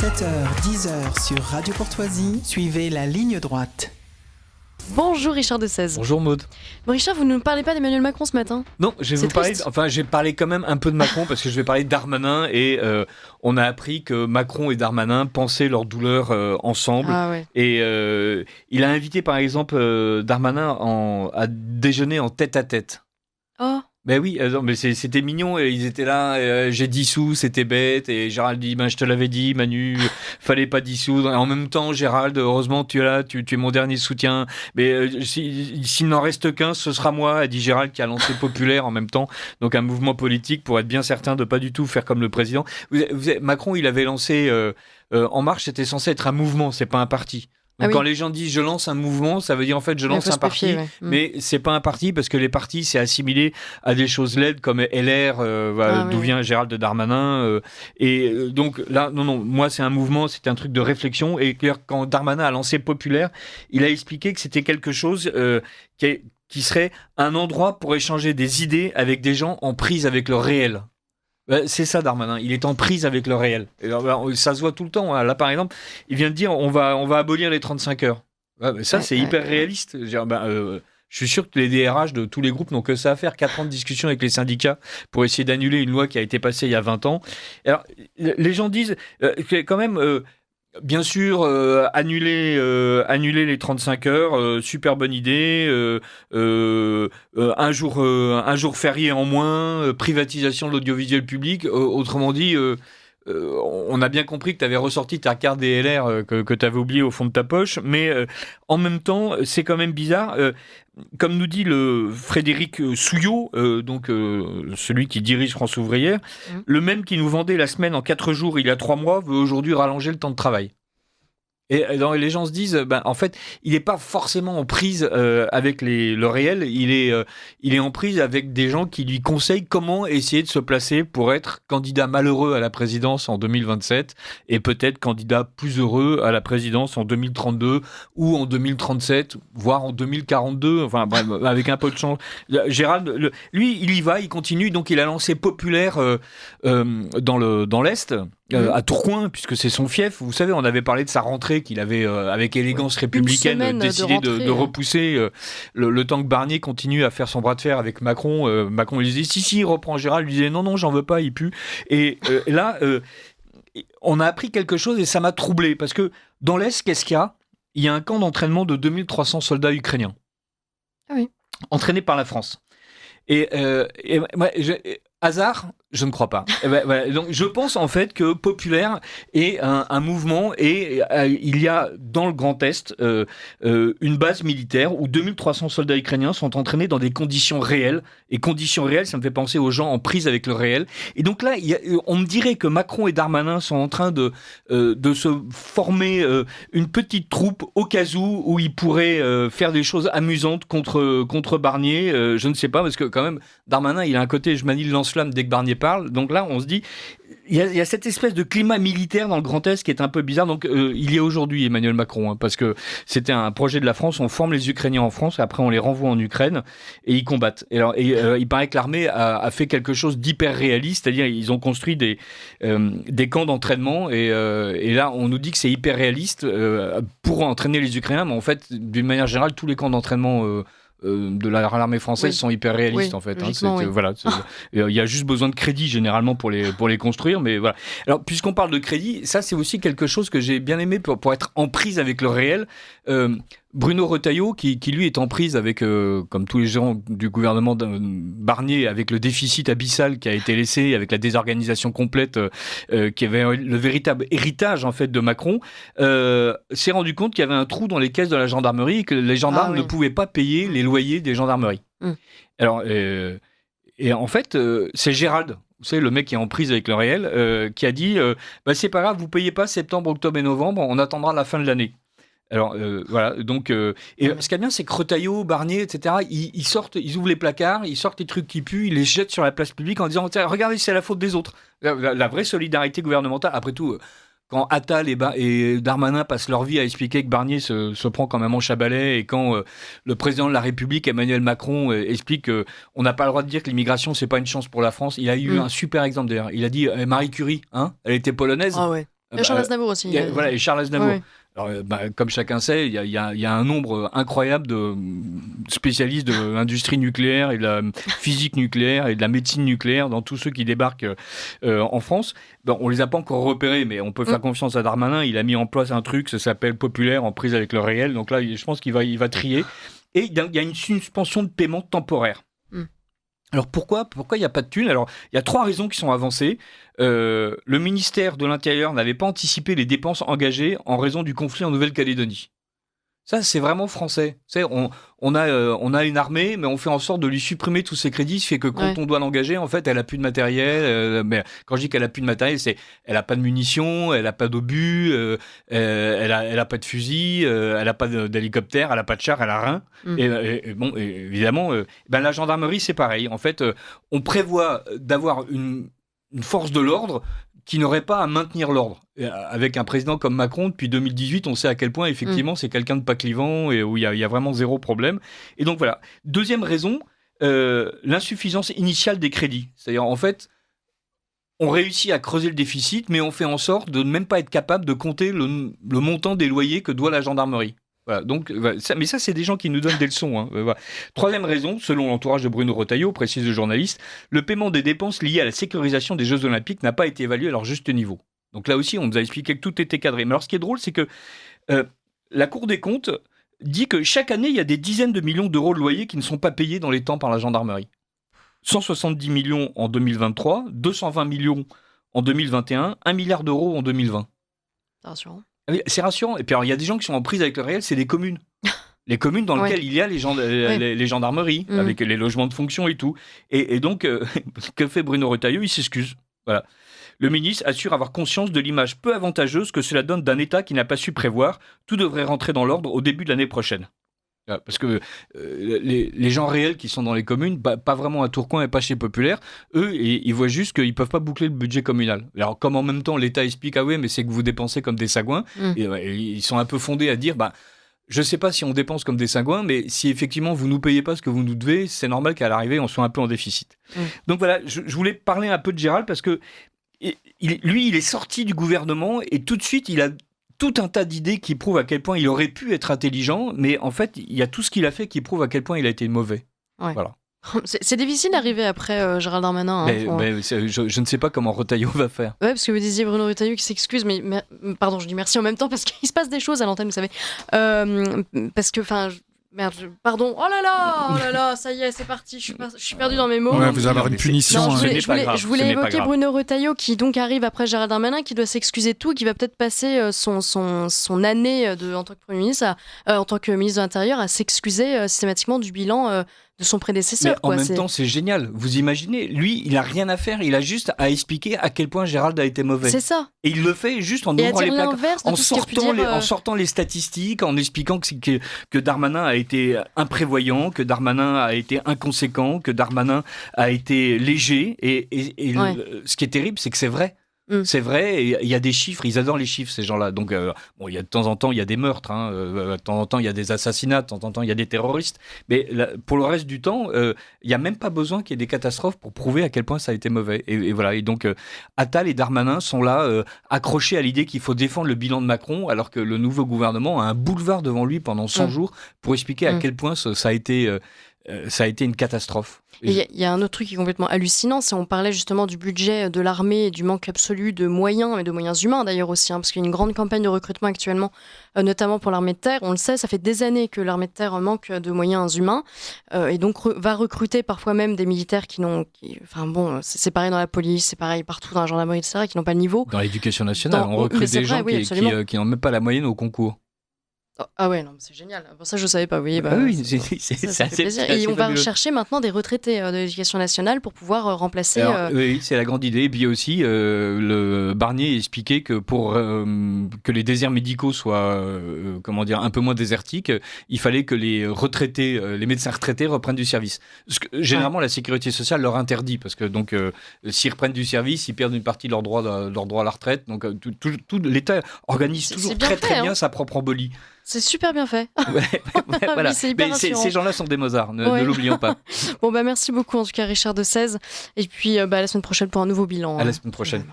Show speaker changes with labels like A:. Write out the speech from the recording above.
A: 7h-10h sur Radio Courtoisie, suivez la ligne droite.
B: Bonjour Richard de 16.
C: Bonjour Maud.
B: Bon Richard, vous ne parlez pas d'Emmanuel Macron ce matin ?
C: Non, je vais vous parler, j'ai parlé quand même un peu de Macron parce que je vais parler de Darmanin et on a appris que Macron et Darmanin pensaient leur douleur ensemble.
B: Ah ouais.
C: Et il a invité par exemple Darmanin à déjeuner en tête-à-tête.
B: Oh.
C: Ben oui, mais c'était mignon, et ils étaient là, j'ai dissous, c'était bête, et Gérald dit, je te l'avais dit Manu, fallait pas dissoudre, et en même temps Gérald, heureusement tu es là, tu es mon dernier soutien, mais s'il n'en reste qu'un, ce sera moi, a dit Gérald qui a lancé Populaire en même temps, donc un mouvement politique pour être bien certain de pas du tout faire comme le président. Macron, il avait lancé En Marche, c'était censé être un mouvement, c'est pas un parti. Donc quand les gens disent je lance un mouvement, ça veut dire en fait je lance un parti, mais c'est pas un parti parce que les partis c'est assimilé à des choses laides comme LR, d'où vient Gérald Darmanin, et donc là non, moi c'est un mouvement, c'est un truc de réflexion, et quand Darmanin a lancé Populaire, il a expliqué que c'était quelque chose qui serait un endroit pour échanger des idées avec des gens en prise avec le réel. C'est ça Darmanin, il est en prise avec le réel. Et ça se voit tout le temps. Là par exemple, il vient de dire on va abolir les 35 heures. Ça c'est hyper réaliste. Je suis sûr que les DRH de tous les groupes n'ont que ça à faire. 4 ans de discussion avec les syndicats pour essayer d'annuler une loi qui a été passée il y a 20 ans. Alors, les gens disent quand même... Bien sûr, annuler les 35 heures, super bonne idée. Un jour férié en moins, privatisation de l'audiovisuel public. Autrement dit, on a bien compris que tu avais ressorti ta carte DLR que tu avais oubliée au fond de ta poche, mais en même temps, c'est quand même bizarre. Comme nous dit le Frédéric Souillot, celui qui dirige France Ouvrière, le même qui nous vendait la semaine en 4 jours il y a 3 mois veut aujourd'hui rallonger le temps de travail. Et les gens se disent, en fait, il n'est pas forcément en prise avec le réel, il est en prise avec des gens qui lui conseillent comment essayer de se placer pour être candidat malheureux à la présidence en 2027 et peut-être candidat plus heureux à la présidence en 2032 ou en 2037, voire en 2042, enfin bref, avec un peu de chance. Gérald, lui, il y va, il continue, donc il a lancé Populaire dans l'Est. À Tourcoing, puisque c'est son fief. Vous savez, on avait parlé de sa rentrée qu'il avait, avec élégance républicaine, décidé de repousser le temps que Barnier continue à faire son bras de fer avec Macron. Macron lui disait si, il reprend Gérald. Lui disait non, j'en veux pas, il pue. Et là, on a appris quelque chose et ça m'a troublé. Parce que dans l'Est, qu'est-ce qu'il y a ? Il y a un camp d'entraînement de 2300 soldats ukrainiens. Ah oui. Entraînés par la France. Hasard ? Je ne crois pas. Donc, je pense en fait que Populaire est un mouvement et il y a dans le Grand Est une base militaire où 2300 soldats ukrainiens sont entraînés dans des conditions réelles. Et conditions réelles, ça me fait penser aux gens en prise avec le réel. Et donc là, on me dirait que Macron et Darmanin sont en train de se former une petite troupe au cas où ils pourraient faire des choses amusantes contre Barnier. Je ne sais pas, parce que quand même, Darmanin, il a un côté je manie le lance-flamme dès que Barnier parle. Donc là, on se dit, il y a cette espèce de climat militaire dans le Grand Est qui est un peu bizarre. Donc il y est aujourd'hui Emmanuel Macron, parce que c'était un projet de la France. On forme les Ukrainiens en France, et après on les renvoie en Ukraine et ils combattent. Et il paraît que l'armée a fait quelque chose d'hyper réaliste, c'est-à-dire ils ont construit des camps d'entraînement et là on nous dit que c'est hyper réaliste pour entraîner les Ukrainiens, mais en fait d'une manière générale tous les camps d'entraînement de l'armée française sont hyper réalistes en fait. Voilà, il y a juste besoin de crédit généralement pour les construire, mais voilà. Alors puisqu'on parle de crédit, ça c'est aussi quelque chose que j'ai bien aimé pour être en prise avec le réel. Bruno Retailleau, qui lui est en prise avec, comme tous les gens du gouvernement Barnier, avec le déficit abyssal qui a été laissé, avec la désorganisation complète, qui avait le véritable héritage en fait de Macron, s'est rendu compte qu'il y avait un trou dans les caisses de la gendarmerie et que les gendarmes ne pouvaient pas payer les loyers des gendarmeries. Alors, et en fait, c'est Gérald. Vous savez, le mec qui est en prise avec le réel, qui a dit c'est pas grave, vous payez pas septembre, octobre et novembre, on attendra la fin de l'année. Alors voilà, donc ce qui est bien, c'est que Retailleau, Barnier, etc. Ils sortent, ils ouvrent les placards, ils sortent les trucs qui puent, ils les jettent sur la place publique en disant regardez, c'est la faute des autres. La vraie solidarité gouvernementale. Après tout, quand Attal et Darmanin passent leur vie à expliquer que Barnier se prend quand même en chabalet, et quand le président de la République, Emmanuel Macron, explique qu'on n'a pas le droit de dire que l'immigration, c'est pas une chance pour la France. Il a eu un super exemple d'ailleurs. Il a dit Marie Curie, elle était polonaise.
B: Ah ouais. Charles Aznavour aussi.
C: Voilà, et Charles Aznavour.
B: Ouais.
C: Alors, comme chacun sait, il y a un nombre incroyable de spécialistes de l'industrie nucléaire et de la physique nucléaire et de la médecine nucléaire dans tous ceux qui débarquent en France. Bon, on les a pas encore repérés, mais on peut faire confiance à Darmanin. Il a mis en place un truc, ça s'appelle Populaire, en prise avec le réel. Donc là, je pense qu'il va trier. Et il y a une suspension de paiement temporaire. Alors pourquoi il n'y a pas de thunes? Alors il y a 3 raisons qui sont avancées. Le ministère de l'Intérieur n'avait pas anticipé les dépenses engagées en raison du conflit en Nouvelle-Calédonie. Ça, c'est vraiment français. On a une armée, mais on fait en sorte de lui supprimer tous ses crédits, ce qui fait que quand on doit l'engager, en fait, elle a plus de matériel. Mais quand je dis qu'elle a plus de matériel, c'est elle a pas de munitions, elle a pas d'obus, elle a pas de fusil, elle a pas d'hélicoptère, elle a pas de char, elle a rien. Et bon, évidemment, la gendarmerie, c'est pareil. En fait, on prévoit d'avoir une force de l'ordre qui n'aurait pas à maintenir l'ordre. Avec un président comme Macron, depuis 2018, on sait à quel point, effectivement, c'est quelqu'un de pas clivant et où il y a vraiment zéro problème. Et donc, voilà. Deuxième raison, l'insuffisance initiale des crédits. C'est-à-dire, en fait, on réussit à creuser le déficit, mais on fait en sorte de ne même pas être capable de compter le montant des loyers que doit la gendarmerie. Voilà, donc, mais ça, c'est des gens qui nous donnent des leçons. Hein. Voilà. Troisième raison, selon l'entourage de Bruno Retailleau, précise le journaliste, le paiement des dépenses liées à la sécurisation des Jeux Olympiques n'a pas été évalué à leur juste niveau. Donc là aussi, on nous a expliqué que tout était cadré. Mais alors, ce qui est drôle, c'est que la Cour des comptes dit que chaque année, il y a des dizaines de millions d'euros de loyers qui ne sont pas payés dans les temps par la gendarmerie. 170 millions en 2023, 220 millions en 2021, 1 milliard d'euros en 2020.
B: C'est rassurant.
C: C'est rassurant. Et puis, alors, il y a des gens qui sont en prise avec le réel, c'est les communes. Les communes dans lesquelles il y a les gendarmeries, avec les logements de fonction et tout. Et donc, que fait Bruno Retailleau? Il s'excuse. Voilà. Le ministre assure avoir conscience de l'image peu avantageuse que cela donne d'un État qui n'a pas su prévoir. Tout devrait rentrer dans l'ordre au début de l'année prochaine. Parce que les gens réels qui sont dans les communes, pas vraiment à Tourcoing et pas chez Populaire, eux, ils voient juste qu'ils ne peuvent pas boucler le budget communal. Alors, comme en même temps, l'État explique « Ah oui, mais c'est que vous dépensez comme des sagouins », et ils sont un peu fondés à dire je ne sais pas si on dépense comme des sagouins, mais si effectivement vous ne nous payez pas ce que vous nous devez, c'est normal qu'à l'arrivée, on soit un peu en déficit. Donc voilà, je voulais parler un peu de Gérald parce que lui, il est sorti du gouvernement et tout de suite, il a tout un tas d'idées qui prouvent à quel point il aurait pu être intelligent, mais en fait, il y a tout ce qu'il a fait qui prouve à quel point il a été mauvais. Ouais. Voilà.
B: C'est difficile d'arriver après Gérald Darmanin.
C: Je ne sais pas comment Retailleau va faire.
B: Ouais, parce que vous disiez Bruno Retailleau qui s'excuse, mais pardon, je dis merci en même temps parce qu'il se passe des choses à l'antenne, vous savez. Parce que, pardon, oh là là, ça y est, c'est parti, je suis perdu dans mes mots.
D: Ouais, vous allez avoir une punition.
B: Non, je voulais évoquer Bruno Retailleau qui donc arrive après Gérald Darmanin, qui doit s'excuser de tout, qui va peut-être passer son année en tant que Premier ministre, en tant que ministre de l'Intérieur, à s'excuser systématiquement du bilan de son prédécesseur.
C: Mais en même temps, c'est génial. Vous imaginez, lui, il a rien à faire. Il a juste à expliquer à quel point Gérald a été mauvais.
B: C'est ça.
C: Et il le fait juste en ouvrant les placards, en sortant les statistiques, en expliquant que Darmanin a été imprévoyant, que Darmanin a été inconséquent, que Darmanin a été léger. Et ce qui est terrible, c'est que c'est vrai. C'est vrai, il y a des chiffres, ils adorent les chiffres ces gens-là. Donc, il y a de temps en temps, il y a des meurtres, de temps en temps, il y a des assassinats, de temps en temps, il y a des terroristes. Mais pour le reste du temps, il n'y a même pas besoin qu'il y ait des catastrophes pour prouver à quel point ça a été mauvais. Et voilà. Et donc, Attal et Darmanin sont là, accrochés à l'idée qu'il faut défendre le bilan de Macron, alors que le nouveau gouvernement a un boulevard devant lui pendant 100 jours pour expliquer à quel point ça a été une catastrophe.
B: Il y a un autre truc qui est complètement hallucinant, c'est on parlait justement du budget de l'armée et du manque absolu de moyens, mais de moyens humains d'ailleurs aussi, parce qu'il y a une grande campagne de recrutement actuellement, notamment pour l'armée de terre. On le sait, ça fait des années que l'armée de terre manque de moyens humains, et donc va recruter parfois même des militaires c'est pareil dans la police, c'est pareil partout dans la gendarmerie, etc., qui n'ont pas le niveau.
C: Dans l'éducation nationale, on recrute des gens qui n'ont même pas la moyenne au concours.
B: Ah ouais, non, c'est génial. Pour ça, je ne savais pas. Oui,
C: c'est assez plaisir.
B: Et on va rechercher maintenant des retraités de l'éducation nationale pour pouvoir remplacer...
C: Oui, c'est la grande idée. Et puis aussi, le Barnier expliquait que pour que les déserts médicaux soient un peu moins désertiques, il fallait que les retraités, les médecins retraités reprennent du service. Parce que, généralement, la sécurité sociale leur interdit, parce que donc, s'ils reprennent du service, ils perdent une partie de leur droit à la retraite. Donc, tout l'État organise toujours très bien sa propre embolie.
B: C'est super bien fait.
C: Voilà.
B: Oui, c'est hyper rassurant.
C: Ces gens-là sont des Mozart, ne l'oublions pas.
B: Bon, merci beaucoup en tout cas Richard de 16. Et puis à la semaine prochaine pour un nouveau bilan.
C: À la semaine prochaine.